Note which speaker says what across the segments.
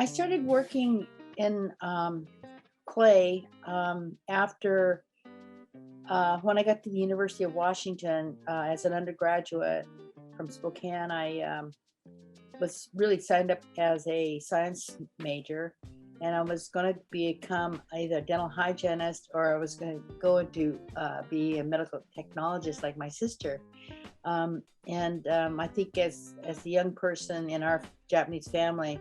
Speaker 1: I started working in clay after when I got to the University of Washington as an undergraduate from Spokane. I was really signed up as a science major, and I was going to become either a dental hygienist or I was going to go into be a medical technologist like my sister. I think as a young person in our Japanese family,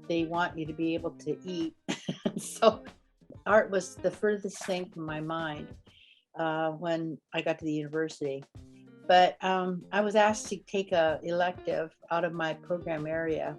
Speaker 1: they want you to be able to eat. So art was the furthest thing from my mind when I got to the university. But I was asked to take a elective out of my program area.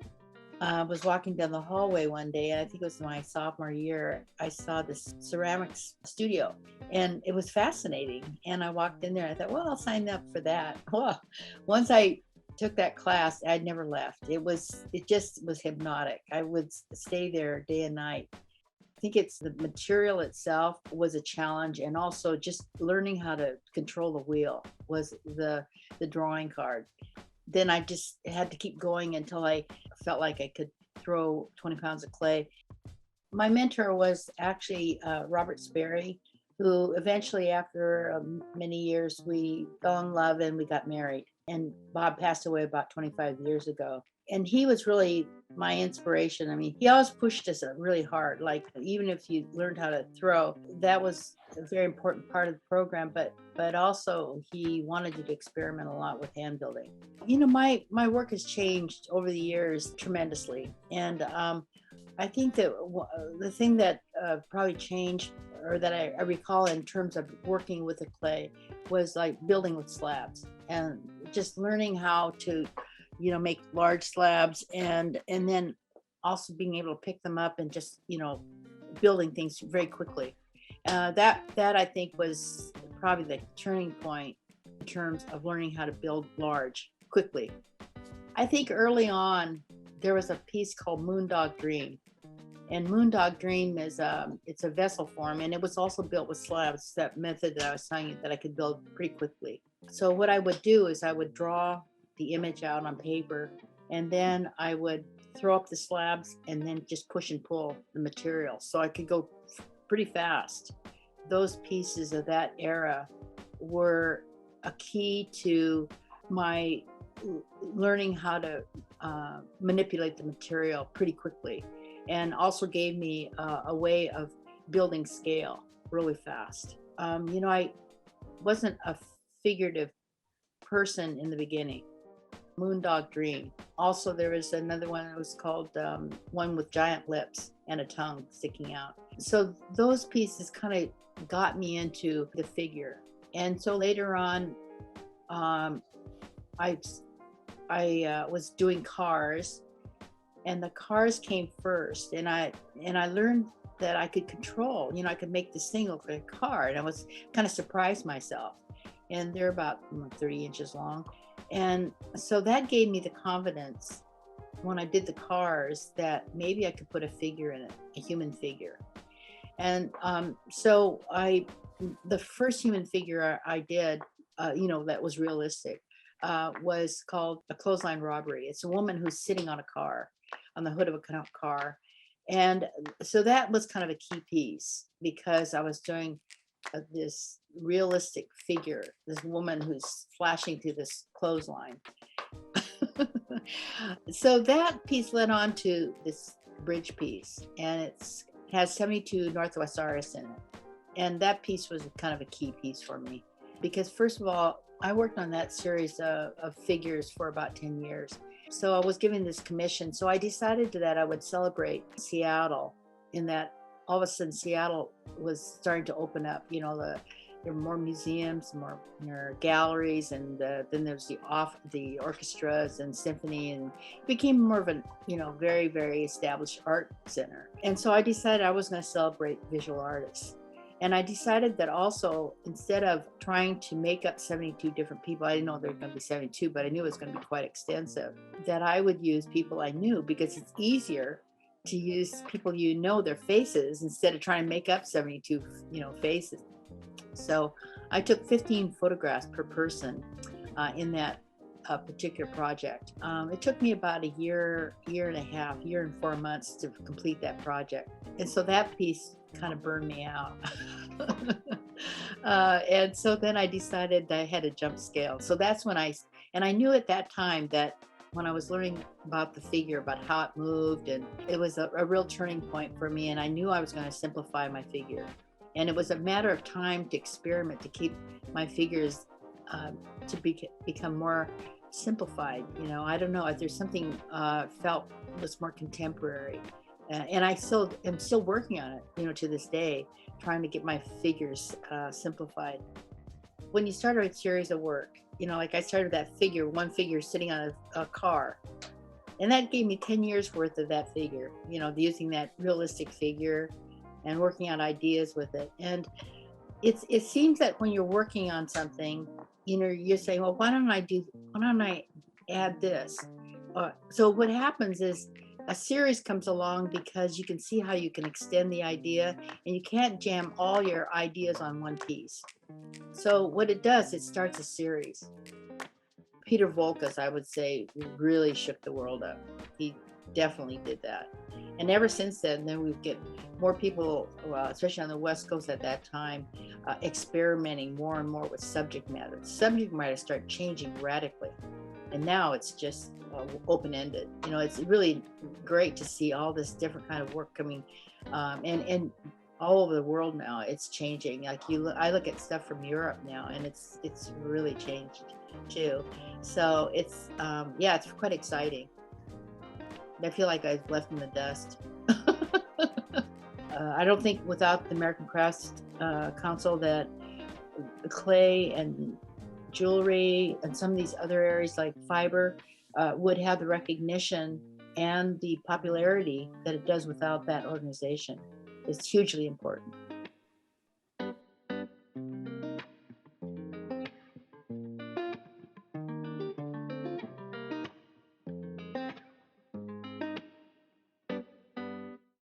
Speaker 1: I was walking down the hallway one day, and I think it was my sophomore year. I saw this ceramics studio, and it was fascinating. And I walked in there. I thought, well, I'll sign up for that. Well, once I took that class, I'd never left. It just was hypnotic. I would stay there day and night. I think it's the material itself was a challenge, and also just learning how to control the wheel was the drawing card. Then I just had to keep going until I felt like I could throw 20 pounds of clay. My mentor was actually Robert Sperry, who eventually, after many years, we fell in love and we got married. And Bob passed away about 25 years ago. And he was really my inspiration. I mean, he always pushed us really hard. Like, even if you learned how to throw, that was a very important part of the program. But also he wanted you to experiment a lot with hand building. My work has changed over the years tremendously. And I think that the thing that probably changed, or that I recall in terms of working with the clay, was like building with slabs and just learning how to, make large slabs, and then also being able to pick them up and just, building things very quickly. That I think was probably the turning point in terms of learning how to build large quickly. I think early on there was a piece called Moondog Dream. And Moondog Dream it's a vessel form, and it was also built with slabs. That method that I was telling you that I could build pretty quickly. So what I would do is I would draw the image out on paper, and then I would throw up the slabs and then just push and pull the material. So I could go pretty fast. Those pieces of that era were a key to my learning how to manipulate the material pretty quickly, and also gave me a way of building scale really fast. I wasn't a figurative person in the beginning. Moondog Dream. Also, there was another one that was called one with giant lips and a tongue sticking out. So those pieces kind of got me into the figure. And so later on, I was doing cars, and the cars came first, and I learned that I could control. I could make this thing look like a car, and I was kind of surprised myself. And they're about 30 inches long. And so that gave me the confidence when I did the cars that maybe I could put a figure in it, a human figure. And so the first human figure I did, that was realistic, was called A Clothesline Robbery. It's a woman who's sitting on a car, on the hood of a car. And so that was kind of a key piece, because I was doing this realistic figure, this woman who's flashing through this clothesline. So that piece led on to this bridge piece, and it has 72 Northwest artists in it. And that piece was kind of a key piece for me, because first of all, I worked on that series of figures for about 10 years. So I was given this commission. So I decided that I would celebrate Seattle, in that all of a sudden Seattle was starting to open up. There were more museums, more galleries, and then there's the orchestras and symphony, and it became more of a very, very established art center. And so I decided I was going to celebrate visual artists. And I decided that also, instead of trying to make up 72 different people, I didn't know there were going to be 72, but I knew it was going to be quite extensive, that I would use people I knew, because it's easier to use people their faces, instead of trying to make up 72 faces. So I took 15 photographs per person in that a particular project. It took me about a year, year and a half, year and 4 months to complete that project. And so that piece kind of burned me out. And so then I decided that I had to jump scale. So that's when and I knew at that time that when I was learning about the figure, about how it moved, and it was a real turning point for me. And I knew I was going to simplify my figure. And it was a matter of time to experiment, to keep my figures become more simplified. I don't know if there's something felt was more contemporary. And I still am still working on it, to this day, trying to get my figures simplified. When you start a series of work, like I started that figure, one figure sitting on a car, and that gave me 10 years worth of that figure, using that realistic figure and working on ideas with it. And it seems that when you're working on something, you're saying, well, why don't I add this? So what happens is a series comes along because you can see how you can extend the idea, and you can't jam all your ideas on one piece. So what it does, it starts a series. Peter Volkas, I would say, really shook the world up. He definitely did that. And ever since then we get more people, well, especially on the West Coast at that time, experimenting more and more with subject matter. Subject matter started changing radically. And now it's just open-ended. It's really great to see all this different kind of work coming, and all over the world now. It's changing. Like I look at stuff from Europe now, and it's really changed too. So it's it's quite exciting. I feel like I've left in the dust. I don't think without the American Crafts Council that clay and jewelry and some of these other areas like fiber would have the recognition and the popularity that it does without that organization. It's hugely important.